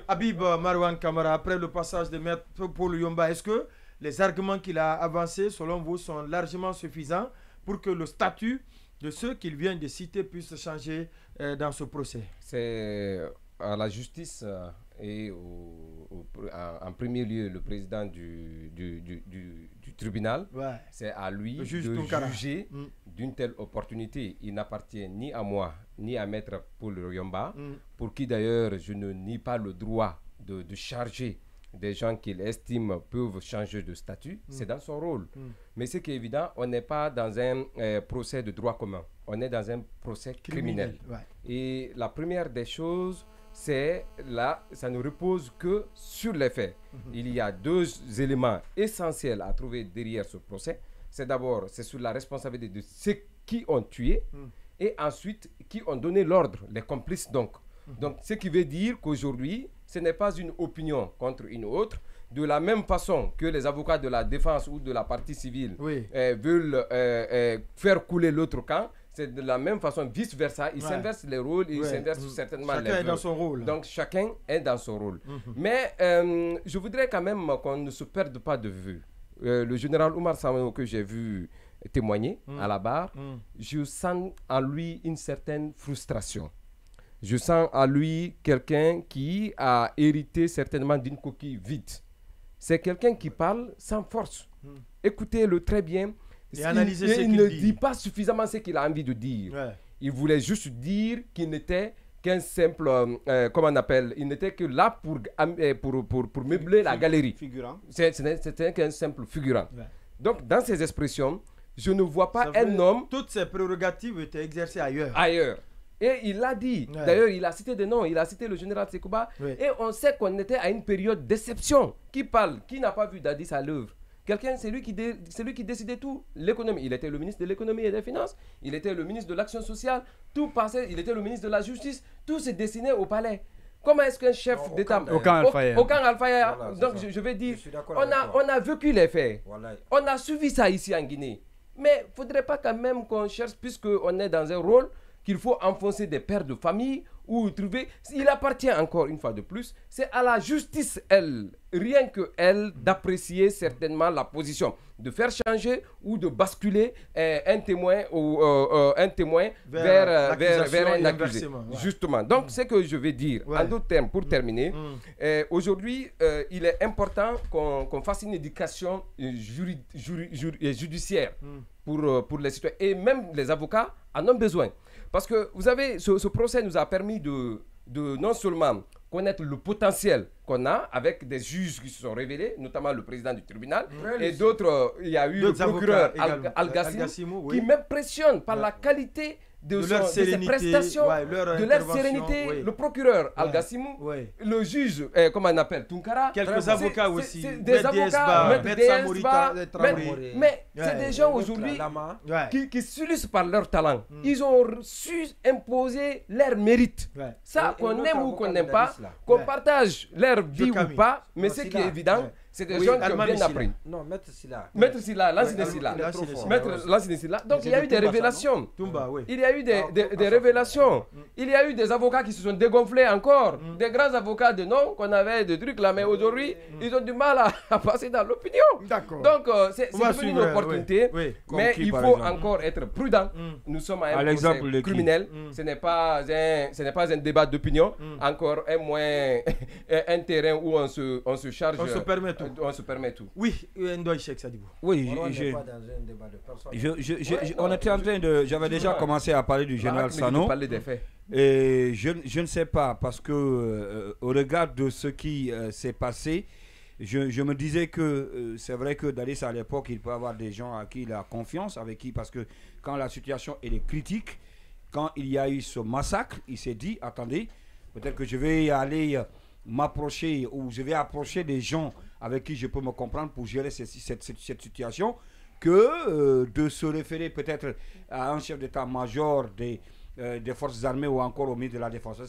Habib Marouane Kamara, après le passage de Maître Paul Yomba, est-ce que les arguments qu'il a avancés, selon vous, sont largement suffisants pour que le statut de ceux qu'il vient de citer puisse changer dans ce procès? C'est à la justice et en premier lieu le président du tribunal, c'est à lui de juger d'une telle opportunité. Il n'appartient ni à moi ni à Maître Paul Yomba, pour qui d'ailleurs je ne nie pas le droit de charger des gens qu'il estime peuvent changer de statut. C'est dans son rôle. Mais c'est qu'évident, on n'est pas dans un procès de droit commun, on est dans un procès criminel. Et la première des choses, c'est là, ça ne repose que sur les faits. Il y a deux éléments essentiels à trouver derrière ce procès. C'est d'abord, c'est sur la responsabilité de ceux qui ont tué et ensuite qui ont donné l'ordre, les complices donc. Donc, ce qui veut dire qu'aujourd'hui, ce n'est pas une opinion contre une autre. De la même façon que les avocats de la défense ou de la partie civile veulent faire couler l'autre camp, c'est de la même façon, vice-versa. Ils s'inversent les rôles, ils s'inversent certainement les Chacun est dans son rôle. Donc, chacun est dans son rôle. Mais je voudrais quand même qu'on ne se perde pas de vue. Le général Oumar Samano que j'ai vu témoigner à la barre, je sens en lui une certaine frustration. Je sens en lui quelqu'un qui a hérité certainement d'une coquille vide. C'est quelqu'un qui parle sans force. Écoutez-le très bien. Et analysez ce qu'il ne dit. dit pas suffisamment ce qu'il a envie de dire. Il voulait juste dire qu'il n'était qu'un simple, comment on appelle, il n'était que là pour meubler la galerie. Figurant. C'était qu'un simple figurant. Donc, dans ces expressions, je ne vois pas un homme... Toutes ces prérogatives étaient exercées ailleurs. Ailleurs. Et il l'a dit. D'ailleurs, il a cité des noms. Il a cité le général Sekouba. Et on sait qu'on était à une période d'exception. Qui parle? Qui n'a pas vu Dadis à l'œuvre? Quelqu'un, c'est lui qui décidait tout. L'économie. Il était le ministre de l'économie et des finances. Il était le ministre de l'action sociale. Tout passait. Il était le ministre de la justice. Tout se dessinait au palais. Comment est-ce qu'un chef d'État... Aucun Alpha. Voilà, donc, je vais dire, on a vécu les faits. Voilà. On a suivi ça ici en Guinée. Mais il ne faudrait pas quand même qu'on cherche, puisqu'on est dans un rôle qu'il faut enfoncer des pères de famille ou trouver... Il appartient encore une fois de plus, c'est à la justice, elle, rien que elle, d'apprécier certainement la position, de faire changer ou de basculer un témoin vers un accusé. Justement. Donc, ce que je vais dire, en d'autres termes, pour terminer, aujourd'hui, il est important qu'on fasse une éducation judiciaire pour les citoyens. Et même les avocats en ont besoin. Parce que, vous savez, ce procès nous a permis de non seulement connaître le potentiel qu'on a avec des juges qui se sont révélés, notamment le président du tribunal, et d'autres, il y a eu le procureur Al-Gassimou, qui m'impressionne par la qualité de ses prestations, de leur sérénité, le procureur Al-Gassimou, le juge, comment on appelle, Tunkara, quelques avocats aussi, des avocats, mais c'est des gens aujourd'hui qui s'illustrent par leur talent. Ils ont su imposer leur mérite. Ça, qu'on aime ou qu'on n'aime pas, qu'on partage leur vie ou pas, mais ce qui est évident, c'est des gens qui ont bien appris. Non, Maître Silla. Maître Silla, Lansine Silla. Maître Lansine Silla. Donc il y a eu des révélations. Il y a eu des révélations. Il y a eu des avocats qui se sont dégonflés encore. Des grands avocats de nom qu'on avait des trucs là, mais aujourd'hui, ils ont du mal à passer dans l'opinion. Donc c'est devenu une opportunité. Mais il faut encore être prudent. Nous sommes à un procès criminel. Ce n'est pas un débat d'opinion. Encore un terrain où on se charge. On se permet tout. On se permet tout. Oui, Ndoye Cheikh Sadibou. Oui, on était en train de... J'avais déjà commencé à parler du général Sano. Et je ne sais pas, parce que au regard de ce qui s'est passé, je me disais que c'est vrai que Dadis à l'époque, il peut avoir des gens à qui il a confiance, avec qui, parce que quand la situation elle est critique, quand il y a eu ce massacre, il s'est dit, attendez, peut-être que je vais aller m'approcher ou je vais approcher des gens avec qui je peux me comprendre pour gérer cette situation, que de se référer peut-être à un chef d'état-major des forces armées ou encore au ministre de la Défense.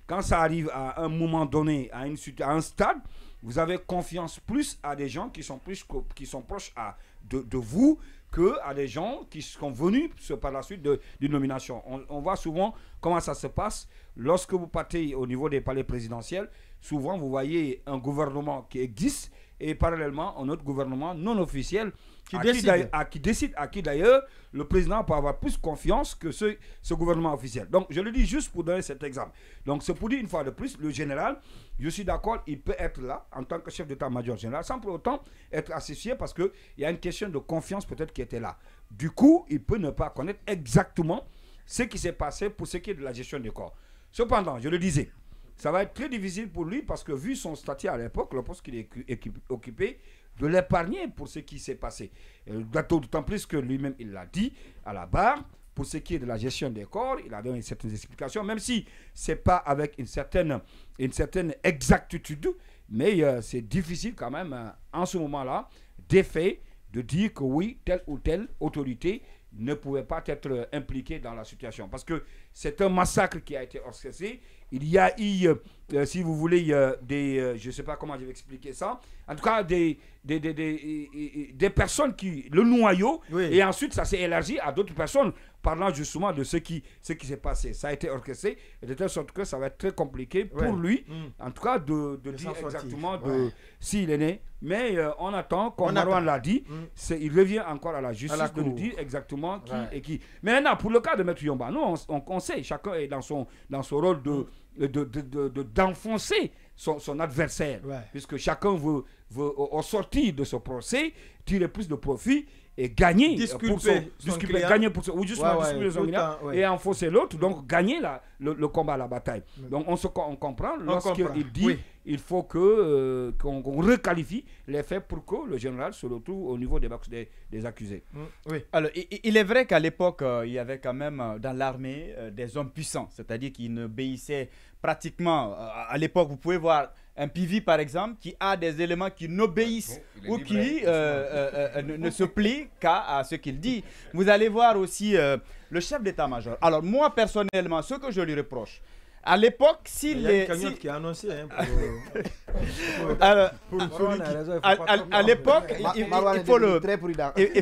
Quand ça arrive à un moment donné, à un stade, vous avez confiance plus à des gens qui sont proches de vous qu'à des gens qui sont venus par la suite d'une nomination. On voit souvent comment ça se passe. Lorsque vous partez au niveau des palais présidentiels, souvent vous voyez un gouvernement qui existe et parallèlement un autre gouvernement non officiel qui décide, à qui d'ailleurs le président peut avoir plus confiance que ce gouvernement officiel. Donc je le dis juste pour donner cet exemple. Donc c'est pour dire une fois de plus, le général, je suis d'accord, il peut être là en tant que chef d'état-major général sans pour autant être associé parce qu'il y a une question de confiance peut-être qui était là. Du coup, il peut ne pas connaître exactement ce qui s'est passé pour ce qui est de la gestion des corps. Cependant, je le disais, ça va être très difficile pour lui parce que vu son statut à l'époque, le poste qu'il est occupé, de l'épargner pour ce qui s'est passé. D'autant plus que lui-même, il l'a dit à la barre, pour ce qui est de la gestion des corps, il a donné certaines explications, même si ce n'est pas avec une certaine exactitude, mais c'est difficile quand même, en ce moment-là, d'effet, de dire que oui, telle ou telle autorité ne pouvait pas être impliquée dans la situation. Parce que c'est un massacre qui a été orchestré. Il y a eu, si vous voulez, je ne sais pas comment je vais expliquer ça, en tout cas des personnes qui, le noyau, et ensuite ça s'est élargi à d'autres personnes, parlant justement de ce qui s'est passé. Ça a été orchestré, de telle sorte que ça va être très compliqué pour lui, en tout cas de dire exactement s'il est né. Mais on attend, comme Marouane l'a dit, il revient encore à la justice de nous dire exactement qui est qui. Mais maintenant, pour le cas de Maître Yomba, nous on sait, chacun est dans son rôle d'enfoncer son adversaire, puisque chacun veut au sortir de ce procès tirer plus de profit et gagner gagner pour son et enfoncer l'autre, donc gagner le combat, la bataille. Donc on comprend lorsqu'il dit il faut qu'on requalifie les faits pour que le général se retrouve au niveau des accusés. Alors, il est vrai qu'à l'époque, il y avait quand même dans l'armée des hommes puissants, c'est-à-dire qui n'obéissaient pratiquement, à l'époque, vous pouvez voir un PV par exemple, qui a des éléments qui n'obéissent ou qui ne se plient qu'à ce qu'il dit. Vous allez voir aussi le chef d'état-major. Alors moi personnellement, ce que je lui reproche, à l'époque, s'il est... Il y a une cagnotte qui a annoncé à l'époque, il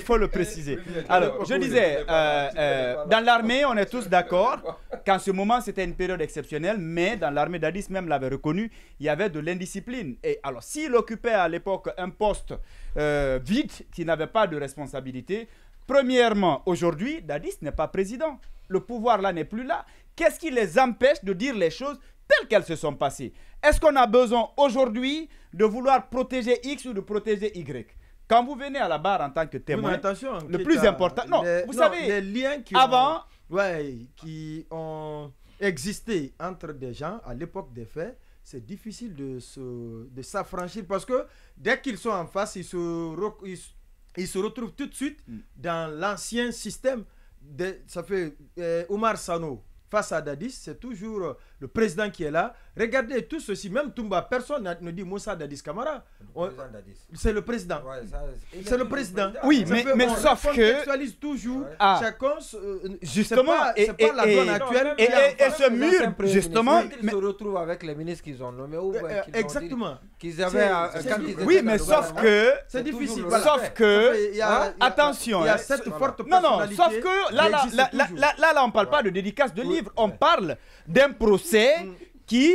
faut le préciser. Alors, je disais, dans l'armée, on est tous d'accord qu'en ce moment, c'était une période exceptionnelle, mais dans l'armée, Dadis même l'avait reconnu, il y avait de l'indiscipline. Et alors, s'il occupait à l'époque un poste vide, qui n'avait pas de responsabilité, premièrement, aujourd'hui, Dadis n'est pas président. Le pouvoir là n'est plus là. Qu'est-ce qui les empêche de dire les choses telles qu'elles se sont passées? Est-ce qu'on a besoin aujourd'hui de vouloir protéger X ou de protéger Y? Quand vous venez à la barre en tant que témoin, le plus important... Non, vous savez, les liens qui ont existé entre des gens à l'époque des faits, c'est difficile de s'affranchir parce que dès qu'ils sont en face, ils se retrouvent tout de suite dans l'ancien système. Ça fait Oumar Sano face à Dadis, c'est toujours le président qui est là. Regardez tout ceci, même Toumba, personne ne dit Moussa Dadis Camara. C'est le président. C'est le président. Oui, mais sauf que... contextualise toujours chacun... Justement, c'est pas la donne actuelle. Et ce mur, justement... Ils se retrouvent avec les ministres qu'ils ont nommés. Exactement. Oui, mais sauf que... C'est difficile. Sauf que... Attention. Il y a cette forte personnalité. Non, sauf que là, on ne parle pas de dédicace de livres. On parle d'un procès qui,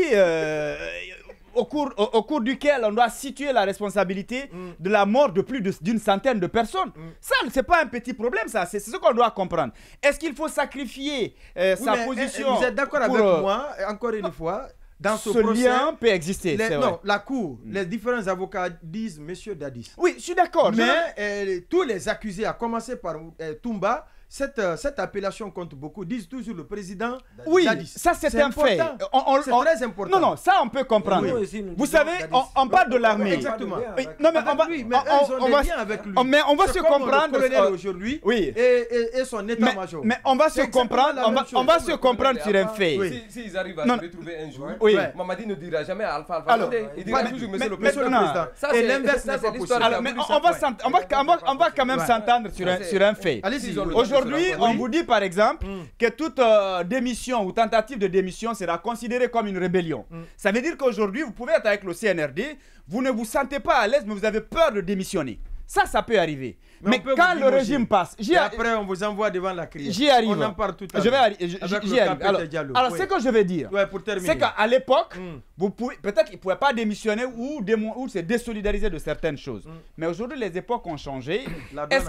au cours duquel on doit situer la responsabilité de la mort de plus d'une centaine de personnes. Ça, ce n'est pas un petit problème, ça. C'est ce qu'on doit comprendre. Est-ce qu'il faut sacrifier sa position? Vous êtes d'accord avec moi, encore une fois, dans ce procès, lien peut exister. Non, la cour, les différents avocats disent Monsieur Dadis. Oui, je suis d'accord. Mais tous les accusés, à commencer par Toumba, cette appellation compte beaucoup, disent toujours le président Dadis. Oui, ça c'est un fait. C'est très important. Non, ça on peut comprendre. Vous savez, on parle de l'armée. Exactement. Non, mais on va se comprendre aujourd'hui et son état-major. Mais on va se comprendre, on va se comprendre sur un fait. S'ils arrivent à se retrouver un jour, Mamadi ne dira jamais Alpha. Il dira toujours Monsieur le Président. Et l'inverse n'est pas possible. Mais on va quand même s'entendre sur un fait. Aujourd'hui, on vous dit par exemple que toute démission ou tentative de démission sera considérée comme une rébellion. Ça veut dire qu'aujourd'hui, vous pouvez être avec le CNRD, vous ne vous sentez pas à l'aise, mais vous avez peur de démissionner. Ça peut arriver. Mais quand le régime passe... après, on vous envoie devant la crise. J'y arrive. On en parle tout à l'heure. J'y arrive. Alors ce que je veux dire, c'est qu'à l'époque, peut-être qu'ils ne pouvaient pas démissionner ou se désolidariser de certaines choses. Mais aujourd'hui, les époques ont changé. Est-ce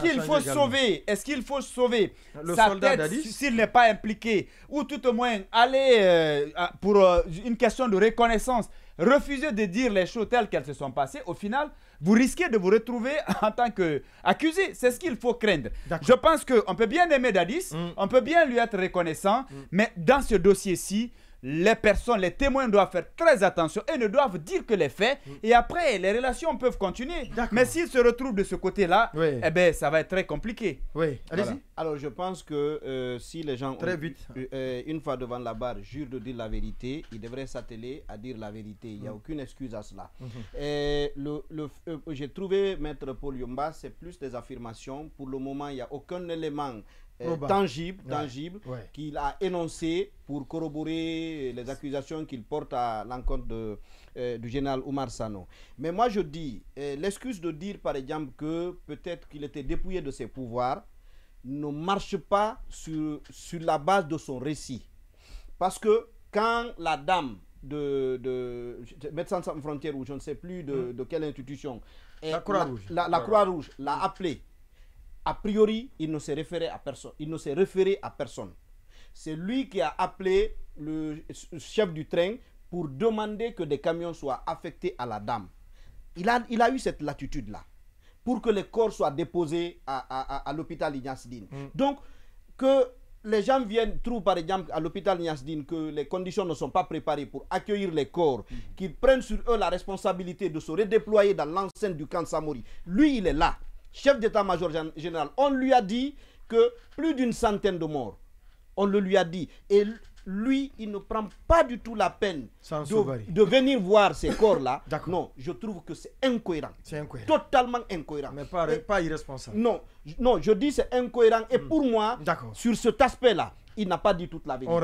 qu'il faut sauver sa tête s'il n'est pas impliqué, ou tout au moins aller pour une question de reconnaissance, refuser de dire les choses telles qu'elles se sont passées, au final, vous risquez de vous retrouver en tant qu'accusé. C'est ce qu'il faut craindre. Je pense qu'on peut bien aimer Dadis, on peut bien lui être reconnaissant, mais dans ce dossier-ci, les personnes, les témoins doivent faire très attention et ne doivent dire que les faits. Et après, les relations peuvent continuer. Mais s'ils se retrouvent de ce côté-là, eh ben, ça va être très compliqué. Oui, allez-y. Voilà. Alors, je pense que si les gens, une fois devant la barre, jurent de dire la vérité, ils devraient s'atteler à dire la vérité. Il n'y a aucune excuse à cela. J'ai trouvé Maître Paul Yomba, c'est plus des affirmations. Pour le moment, il n'y a aucun élément tangible qu'il a énoncé pour corroborer les accusations qu'il porte à l'encontre du général Oumar Sano. Mais moi je dis, l'excuse de dire par exemple que peut-être qu'il était dépouillé de ses pouvoirs ne marche pas sur la base de son récit. Parce que quand la dame de Médecins Sans Frontières, ou je ne sais plus de quelle institution, la Croix-Rouge l'a appelé, a priori, il ne s'est référé à personne. C'est lui qui a appelé le chef du train pour demander que des camions soient affectés à la dame. Il a eu cette latitude-là pour que les corps soient déposés à l'hôpital Ignace Dine. Donc, que les gens trouvent par exemple à l'hôpital Ignace Dine que les conditions ne sont pas préparées pour accueillir les corps, qu'ils prennent sur eux la responsabilité de se redéployer dans l'enceinte du camp Samori. Lui, il est là. Chef d'état-major général, on lui a dit que plus d'une centaine de morts. On le lui a dit. Et lui, il ne prend pas du tout la peine de venir voir ces corps-là. Non, je trouve que c'est incohérent. C'est incohérent. Totalement incohérent. Mais pas irresponsable. Non, je dis c'est incohérent. Et pour moi, sur cet aspect-là, il n'a pas dit toute la vérité.